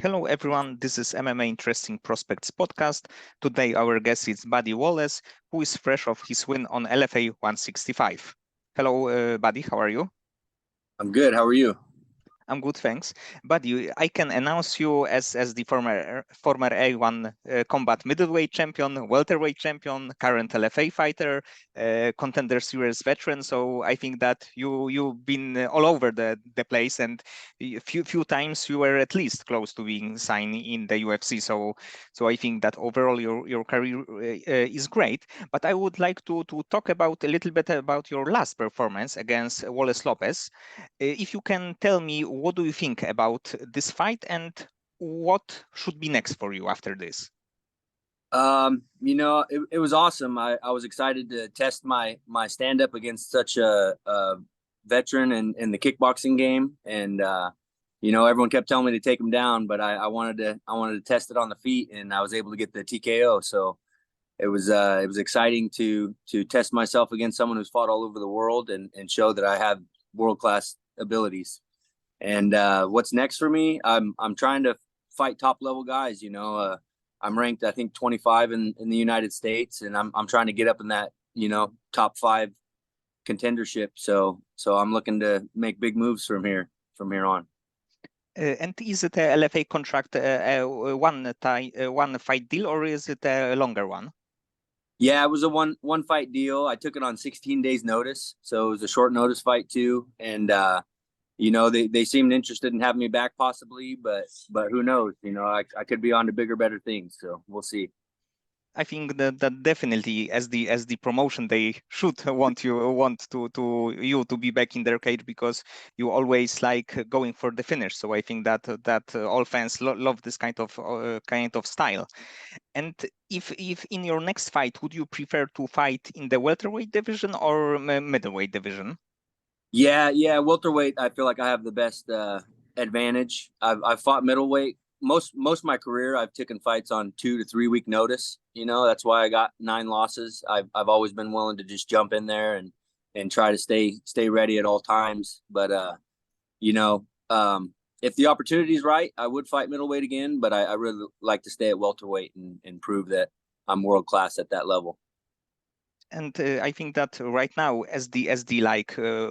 Hello everyone, this is MMA Interesting Prospects podcast. Today our guest is Buddy Wallace, who is fresh off his win on LFA 165. Hello Buddy, how are you? I'm good. How are you? I'm good, thanks. Buddy, I can announce you as the former A1 combat middleweight champion, welterweight champion, current LFA fighter, contender series veteran. So I think that you've been all over the place, and a few times you were at least close to being signed in the UFC. So I think that overall your career is great. But I would like to talk about a little bit about your last performance against Wallace Lopez. If you can tell me, what do you think about this fight and what should be next for you after this? It was awesome. I was excited to test my stand up against such a veteran in the kickboxing game, and everyone kept telling me to take him down, but I wanted to test it on the feet, and I was able to get the TKO. So it was exciting to test myself against someone who's fought all over the world and show that I have world class abilities. And what's next for me? I'm trying to fight top level guys. I'm ranked, I think, 25 in the United States, and I'm trying to get up in that, top 5 contendership. So I'm looking to make big moves from here on. And is it a LFA contract, one fight deal, or is it a longer one? Yeah, it was a one fight deal. I took it on 16 days notice, so it was a short notice fight too. And they seemed interested in having me back possibly, but who knows? I could be on to bigger, better things. So we'll see. I think that definitely, as the promotion, they should want you to be back in their cage, because you always like going for the finish. So I think that all fans love this kind of style. And if in your next fight, would you prefer to fight in the welterweight division or middleweight division? Yeah, welterweight. I feel like I have the best advantage. I've fought middleweight most of my career. I've taken fights on 2 to 3 week notice. That's why I got 9 losses. I've always been willing to just jump in there and try to stay ready at all times. But if the opportunity is right, I would fight middleweight again. But I really like to stay at welterweight and prove that I'm world class at that level. And I think that right now, as the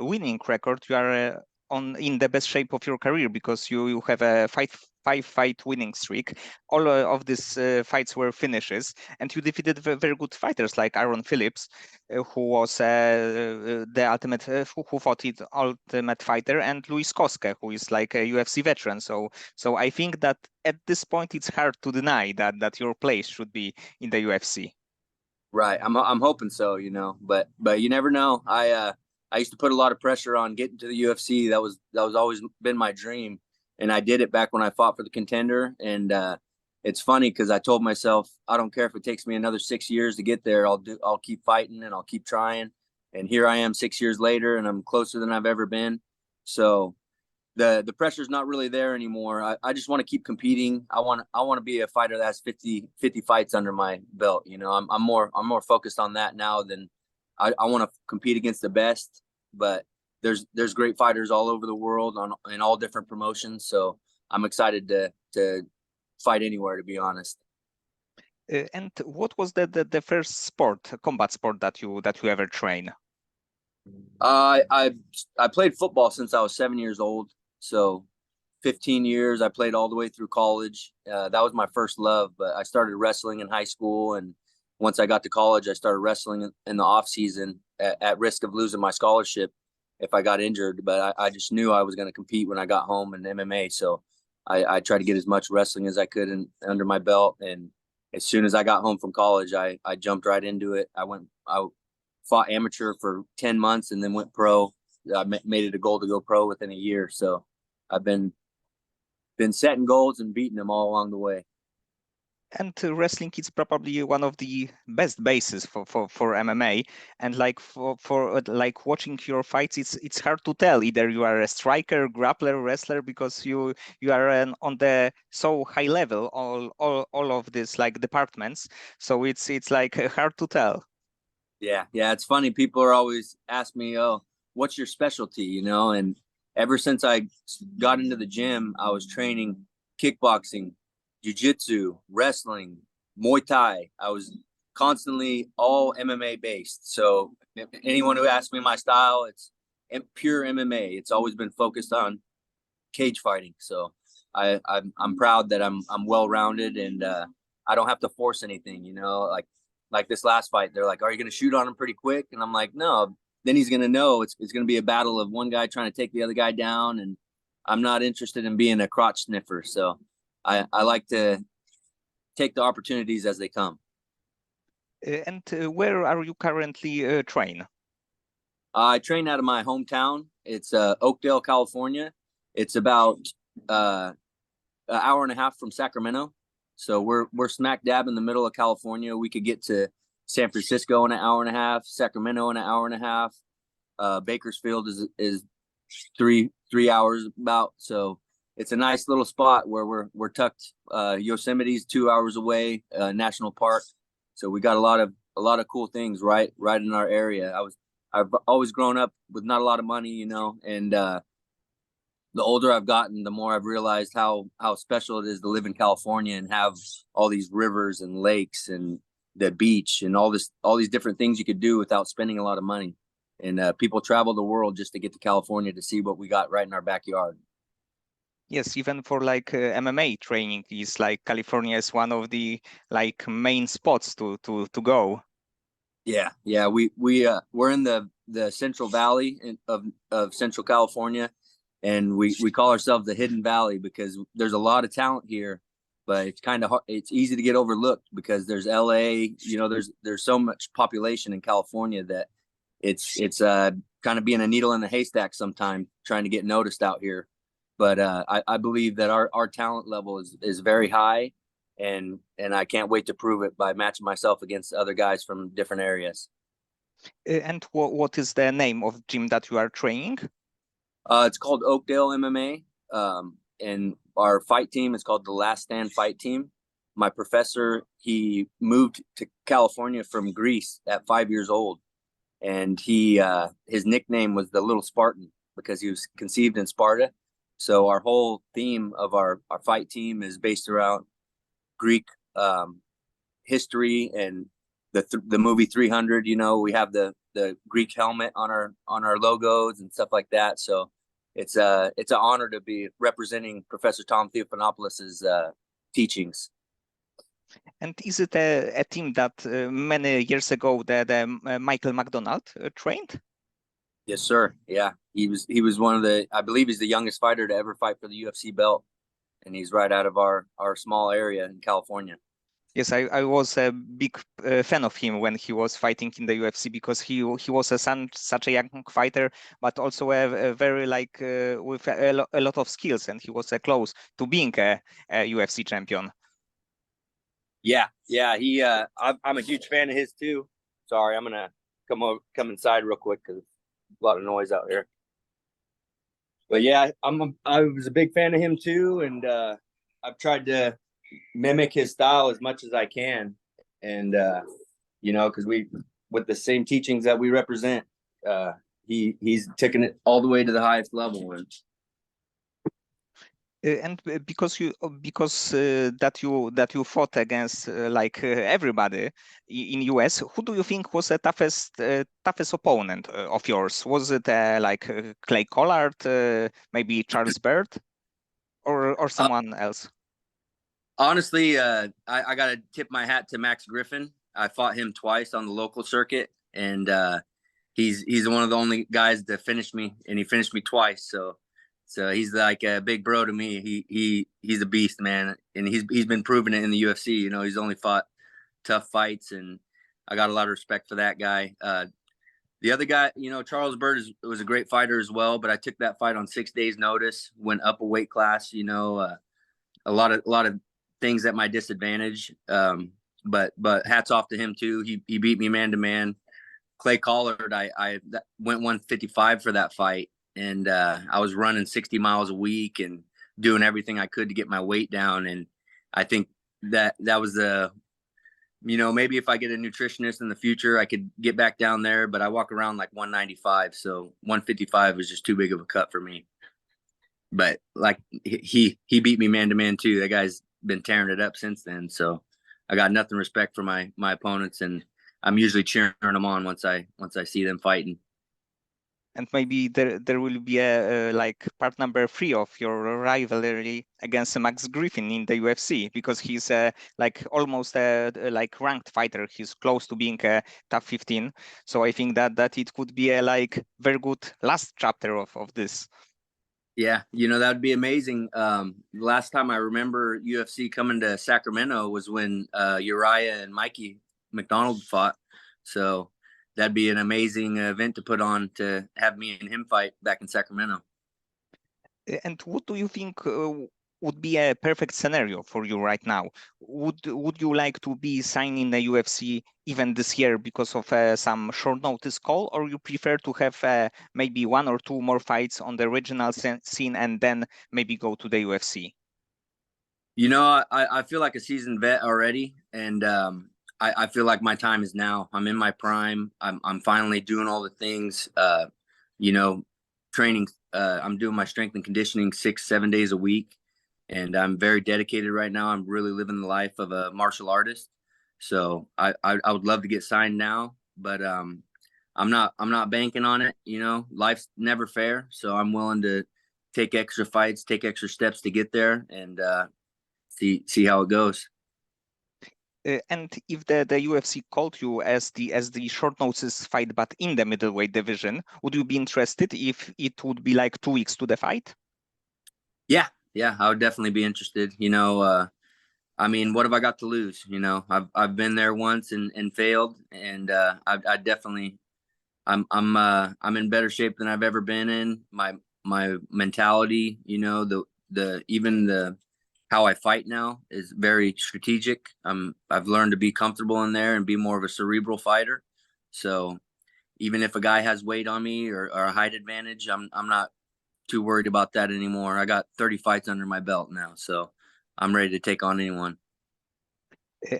winning record, you are in the best shape of your career, because you have a five fight winning streak. All of these fights were finishes, and you defeated very good fighters like Aaron Phillips, who was the ultimate who fought it ultimate fighter, and Luis Koske, who is like a UFC veteran. So I think that at this point it's hard to deny that your place should be in the UFC. Right. I'm hoping so, but you never know. I used to put a lot of pressure on getting to the UFC. That was always been my dream. And I did it back when I fought for the Contender. And it's funny because I told myself, I don't care if it takes me another 6 years to get there. I'll keep fighting and I'll keep trying. And here I am 6 years later, and I'm closer than I've ever been. So the pressure's not really there anymore. I just want to keep competing. I want to be a fighter that has 50 fights under my belt. I'm more focused on that now than I want to compete against the best. But there's great fighters all over the world in all different promotions. So I'm excited to fight anywhere, to be honest. And what was the first combat sport that you ever train? I played football since I was 7 years old. So 15 years. I played all the way through college. That was my first love, but I started wrestling in high school. And once I got to college, I started wrestling in the off season at risk of losing my scholarship if I got injured. But I just knew I was going to compete when I got home in MMA. So I tried to get as much wrestling as I could under my belt. And as soon as I got home from college, I jumped right into it. I fought amateur for 10 months and then went pro. I made it a goal to go pro within a year. So I've been setting goals and beating them all along the way. And wrestling is probably one of the best bases for MMA. And like for like watching your fights, it's hard to tell either you are a striker, grappler, wrestler, because you are on the so high level all of this like departments. So it's like hard to tell. Yeah, it's funny. People are always ask me, "Oh, what's your specialty?" And ever since I got into the gym, I was training kickboxing, jiu-jitsu, wrestling, Muay Thai. I was constantly all MMA based. So if anyone who asks me my style, it's pure MMA. It's always been focused on cage fighting. So I'm proud that I'm well rounded, and I don't have to force anything. You know, like this last fight, they're like, "Are you going to shoot on him pretty quick?" And I'm like, "No." Then he's going to know it's going to be a battle of one guy trying to take the other guy down, and I'm not interested in being a crotch sniffer. So I like to take the opportunities as they come. And where are you currently train? I train out of my hometown. It's Oakdale, California. It's about an hour and a half from Sacramento. So we're smack dab in the middle of California. We could get to San Francisco in an hour and a half, Sacramento in an hour and a half. Bakersfield is three hours about. So it's a nice little spot where we're tucked. Yosemite's 2 hours away, national park. So we got a lot of cool things right in our area. I've always grown up with not a lot of money, you know, and the older I've gotten, the more I've realized how special it is to live in California and have all these rivers and lakes and the beach and all these different things you could do without spending a lot of money. And people travel the world just to get to California to see what we got right in our backyard. Yes, even for like MMA training, is like California is one of the like main spots to go. Yeah, we're in the Central Valley of Central California, and we call ourselves the Hidden Valley because there's a lot of talent here, but it's kind of hard. It's easy to get overlooked because there's LA. You know, there's so much population in California that it's kind of being a needle in the haystack sometimes, trying to get noticed out here. But I believe that our talent level is very high, and I can't wait to prove it by matching myself against other guys from different areas. And what is the name of gym that you are training? It's called Oakdale MMA, and our fight team is called the Last Stand Fight Team. My professor, he moved to California from Greece at 5 years old, and his nickname was the Little Spartan because he was conceived in Sparta. So our whole theme of our fight team is based around Greek history and the movie 300. You know, we have the Greek helmet on our logos and stuff like that. So it's an honor to be representing Professor Tom Theophanopoulos's teachings. And is it a team that many years ago the Michael McDonald trained? Yes, sir. Yeah, he was one of I believe he's the youngest fighter to ever fight for the UFC belt, and he's right out of our small area in California. Yes, I was a big fan of him when he was fighting in the UFC because he was such a young fighter, but also a very like with a lot of skills, and he was close to being a UFC champion. Yeah. He I'm a huge fan of his too. Sorry, I'm gonna come inside real quick because a lot of noise out here. But yeah, I was a big fan of him too, and I've tried to mimic his style as much as I can, and you know, because with the same teachings that we represent, he's taken it all the way to the highest level. And because that you fought against like everybody in US, who do you think was the toughest opponent of yours? Was it like Clay Collard, maybe Charles Bird, or someone else? Honestly, I got to tip my hat to Max Griffin. I fought him twice on the local circuit, and he's one of the only guys that finished me, and he finished me twice. So he's like a big bro to me. He's a beast, man, and he's been proving it in the UFC. You know, he's only fought tough fights, and I got a lot of respect for that guy. The other guy, you know, Charles Bird was a great fighter as well, but I took that fight on 6 days' notice, went up a weight class. You know, a lot of things at my disadvantage. But hats off to him too. He beat me man to man. Clay Collard, I went 155 for that fight, and I was running 60 miles a week and doing everything I could to get my weight down. And I think that was you know, maybe if I get a nutritionist in the future, I could get back down there, but I walk around like 195. So 155 was just too big of a cut for me. but like he beat me man to man too. That guy's been tearing it up since then. So I got nothing respect for my opponents, and I'm usually cheering them on once I see them fighting. And maybe there will be a like part number 3 of your rivalry against Max Griffin in the UFC, because he's like almost a like ranked fighter. He's close to being a top 15. So I think that it could be a like very good last chapter of this. Yeah, that would be amazing. Last time I remember UFC coming to Sacramento was when Uriah and Mikey McDonald fought. So that'd be an amazing event to put on, to have me and him fight back in Sacramento. And what do you think would be a perfect scenario for you right now? Would you like to be signing the UFC even this year because of some short notice call, or you prefer to have maybe 1 or 2 more fights on the regional scene and then maybe go to the UFC? I feel like a seasoned vet already, and I feel like my time is now. I'm in my prime. I'm finally doing all the things. You know, training. I'm doing my strength and conditioning 6-7 days a week, and I'm very dedicated right now. I'm really living the life of a martial artist. So I would love to get signed now, but I'm not banking on it. Life's never fair, so I'm willing to take extra fights, take extra steps to get there, and see how it goes. And if the UFC called you as the short notice fight, but in the middleweight division, would you be interested if it would be like 2 weeks to the fight? Yeah, I would definitely be interested. I mean, what have I got to lose? I've been there once and failed, and I definitely I'm in better shape than I've ever been in. My mentality, the even the how I fight now is very strategic. I've learned to be comfortable in there and be more of a cerebral fighter. So even if a guy has weight on me or a height advantage, I'm not too worried about that anymore. I got 30 fights under my belt now, so I'm ready to take on anyone.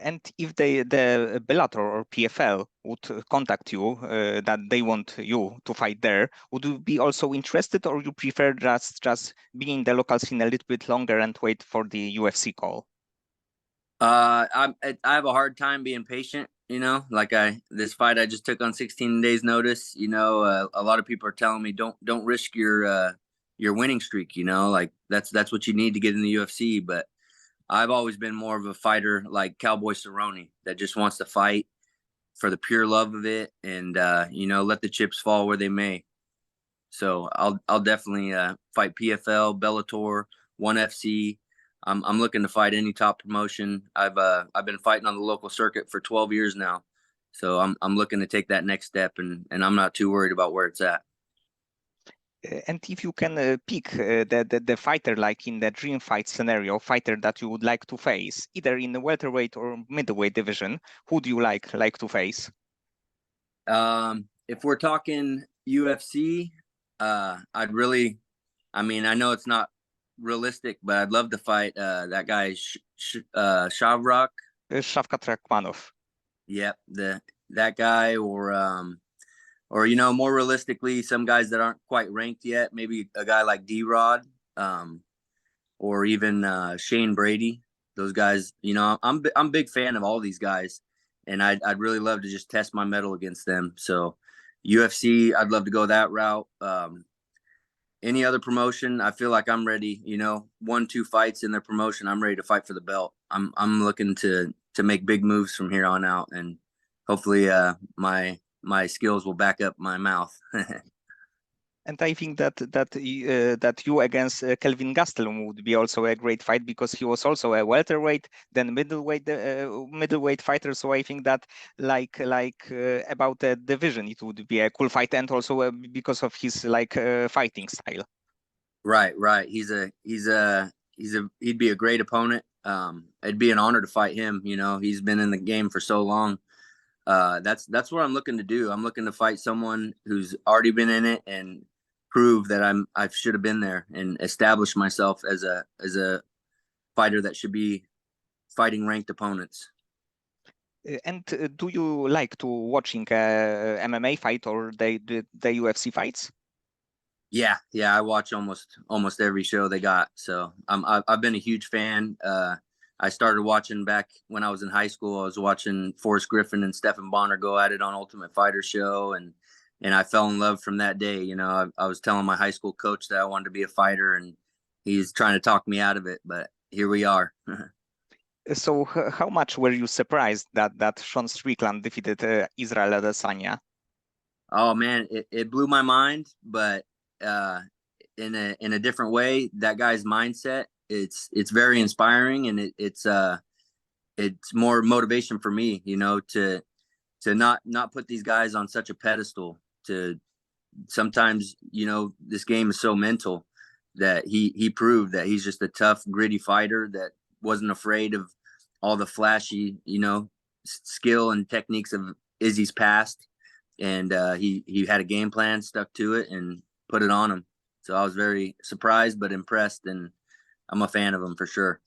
And if the Bellator or PFL would contact you that they want you to fight there, would you be also interested, or you prefer just being in the local scene a little bit longer and wait for the UFC call? I have a hard time being patient. Like this fight I just took on 16 days notice. A lot of people are telling me don't risk your winning streak. Like that's what you need to get in the UFC. But I've always been more of a fighter like Cowboy Cerrone that just wants to fight for the pure love of it, and let the chips fall where they may. So I'll definitely fight PFL, Bellator, ONE FC. I'm looking to fight any top promotion. I've been fighting on the local circuit for 12 years now, so I'm looking to take that next step, and I'm not too worried about where it's at. And if you can pick the fighter, like in the dream fight scenario, fighter that you would like to face, either in the welterweight or middleweight division, who do you like to face? If we're talking UFC, I'd really, I mean, I know it's not realistic, but I'd love to fight that guy Shavrock. Shavkat Rakhmonov. Yep, that guy, or more realistically, some guys that aren't quite ranked yet. Maybe a guy like D-Rod, or even Shane Brady. Those guys, I'm a big fan of all these guys, and I'd really love to just test my mettle against them. So UFC, I'd love to go that route. Any other promotion, I feel like I'm ready. 1-2 fights in their promotion, I'm ready to fight for the belt. I'm looking to make big moves from here on out, and hopefully my skills will back up my mouth. And I think that you against Kelvin Gastelum would be also a great fight, because he was also a welterweight, then middleweight fighter. So I think that about the division, it would be a cool fight, and also because of his fighting style. Right. He'd be a great opponent. It'd be an honor to fight him. He's been in the game for so long. That's what I'm looking to do. I'm looking to fight someone who's already been in it and prove that I should have been there, and establish myself as a fighter that should be fighting ranked opponents. And do you like to watching MMA fight or the UFC fights? Yeah, I watch almost every show they got. So I've been a huge fan. I started watching back when I was in high school. I was watching Forrest Griffin and Stephen Bonner go at it on Ultimate Fighter show, and I fell in love from that day. You know, I was telling my high school coach that I wanted to be a fighter, and he's trying to talk me out of it. But here we are. So how much were you surprised that Sean Strickland defeated Israel Adesanya? Oh man, it blew my mind, but uh, in a different way. That guy's mindset, it's very inspiring, and it's more motivation for me, you know, to not put these guys on such a pedestal. To sometimes, you know, this game is so mental that he proved that he's just a tough, gritty fighter that wasn't afraid of all the flashy, you know, skill and techniques of Izzy's past, and he had a game plan, stuck to it, and put it on him. So I was very surprised but impressed, and I'm a fan of him for sure.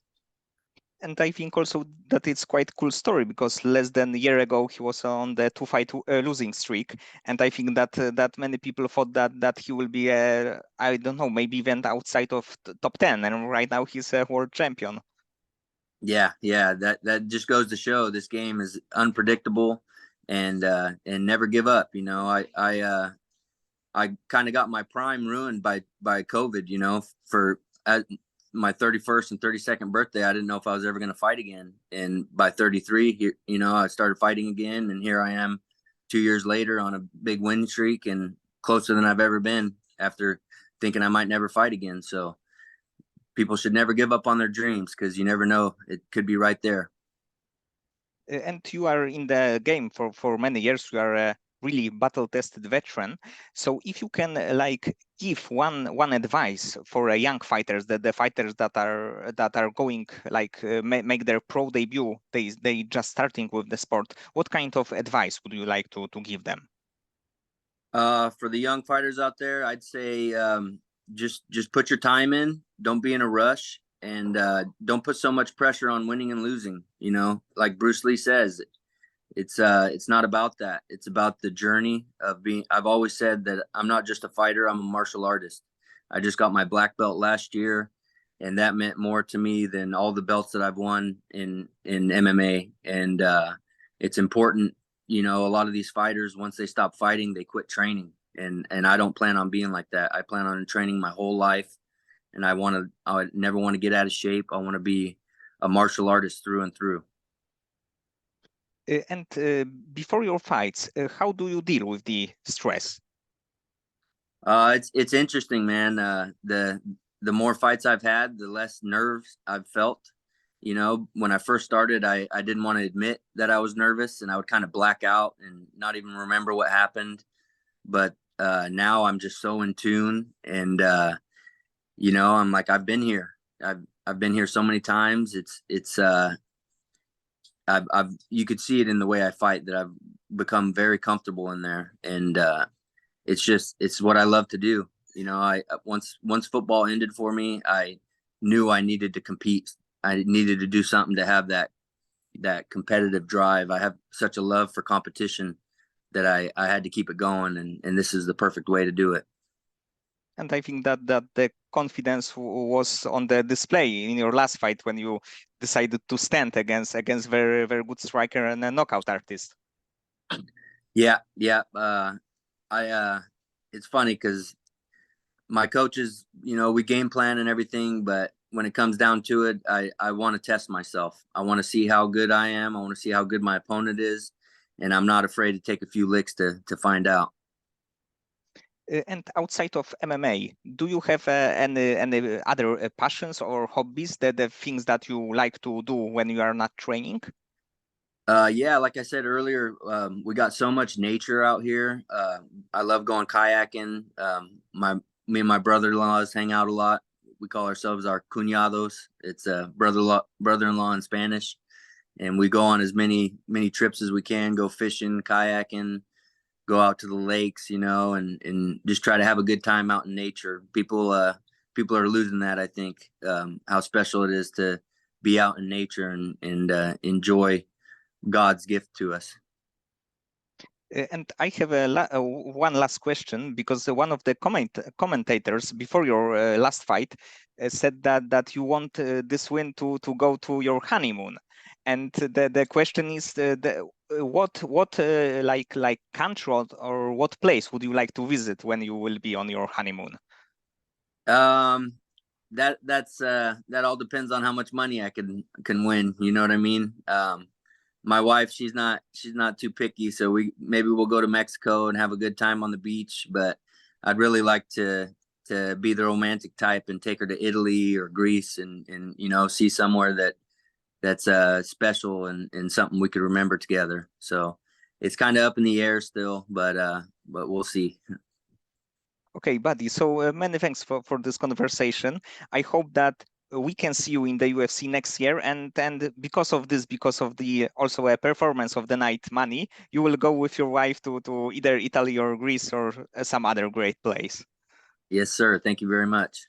And I think also that it's quite cool story because less than a year ago he was on the two-fight losing streak, and I think that many people thought that he will be I don't know, maybe even outside of top 10, and right now he's a world champion. Yeah, that just goes to show this game is unpredictable, and never give up. You know, I kind of got my prime ruined by COVID. You know, for my 31st and 32nd birthday, I didn't know if I was ever going to fight again. And by 33, you know, I started fighting again, and here I am 2 years later on a big win streak and closer than I've ever been after thinking I might never fight again. So people should never give up on their dreams because you never know, it could be right there. And you are in the game for many years. You are a really battle-tested veteran. So if you can like give one advice for young fighters, the fighters that are going like make their pro debut, they just starting with the sport. What kind of advice would you like to give them? For the young fighters out there, I'd say just put your time in. Don't be in a rush, and don't put so much pressure on winning and losing. You know, like Bruce Lee says, it's not about that. It's about the journey of being. I've always said that I'm not just a fighter. I'm a martial artist. I just got my black belt last year, and that meant more to me than all the belts that I've won in MMA. And it's important. You know, a lot of these fighters, once they stop fighting, they quit training, and I don't plan on being like that. I plan on training my whole life, and I never want to get out of shape. I want to be a martial artist through and through. And before your fights, how do you deal with the stress? It's interesting, man. The more fights I've had, the less nerves I've felt. You know, when I first started, I didn't want to admit that I was nervous, and I would kind of black out and not even remember what happened. But now I'm just so in tune, and you know, I'm like, I've been here. I've been here so many times. I've you could see it in the way I fight that I've become very comfortable in there, and it's what I love to do. You know, I once football ended for me, I knew I needed to compete. I needed to do something to have that competitive drive. I have such a love for competition that I had to keep it going, and this is the perfect way to do it. And I think that the confidence was on the display in your last fight when you decided to stand against very good striker and a knockout artist. Yeah. I it's funny because my coaches, you know, we game plan and everything, but when it comes down to it, I want to test myself. I want to see how good I am. I want to see how good my opponent is, and I'm not afraid to take a few licks to find out. And outside of MMA, do you have any other passions or hobbies, the things that you like to do when you are not training? Yeah, like I said earlier, we got so much nature out here. I love going kayaking. Me and my brother-in-laws hang out a lot. We call ourselves our cuñados. It's a brother-in-law in Spanish, and we go on as many trips as we can. Go fishing, kayaking, go out to the lakes, you know, and just try to have a good time out in nature. People are losing that, I think, how special it is to be out in nature and enjoy God's gift to us. And I have one last question, because one of the commentators before your last fight said that you want this win to go to your honeymoon, and the question is what like country or what place would you like to visit when you will be on your honeymoon? That all depends on how much money I can win. You know what I mean? My wife, she's not too picky, so we'll go to Mexico and have a good time on the beach. But I'd really like to be the romantic type and take her to Italy or Greece and see somewhere that's special and something we could remember together. So it's kind of up in the air still, but we'll see. Okay, buddy. So many thanks for this conversation. I hope that we can see you in the UFC next year, and because of this, because of the also a performance of the night money, you will go with your wife to either Italy or Greece or some other great place. Yes, sir. Thank you very much.